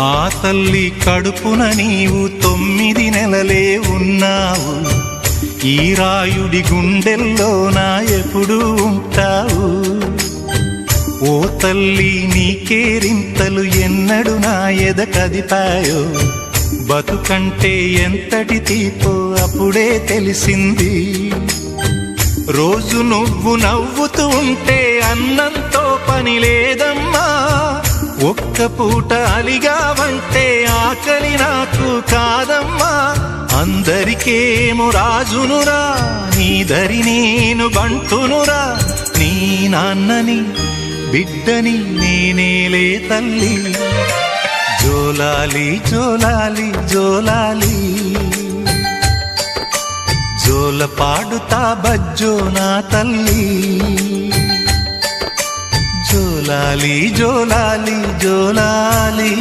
ఆ తల్లి కడుపున నీవు 9 నెలలే ఉన్నావు. ఈ రాయుడి గుండెల్లో నా ఎప్పుడు ఉంటావు. ఓ తల్లి నీ కేరింతలు ఎన్నడు నా ఎద కదిపాయో. బతుకంటే ఎంతటి తీపో అప్పుడే తెలిసింది. రోజు నువ్వు నవ్వుతూ ఉంటే అన్నంతో పని లేదమ్మా. ఒక్క పూట అలిగావంటే ఆకలి నాకు కాదమ్మా. అందరికేమో రాజునురా, నీ దరి నేను బంటునురా. నీ నాన్నని బిడ్డని నేనేలే తల్లి. జోలాలి జోలాలి జోలాలి, జోల పాడుతా బజ్జో నా తల్లి. జోలాలి జోలాలి జోలాలి.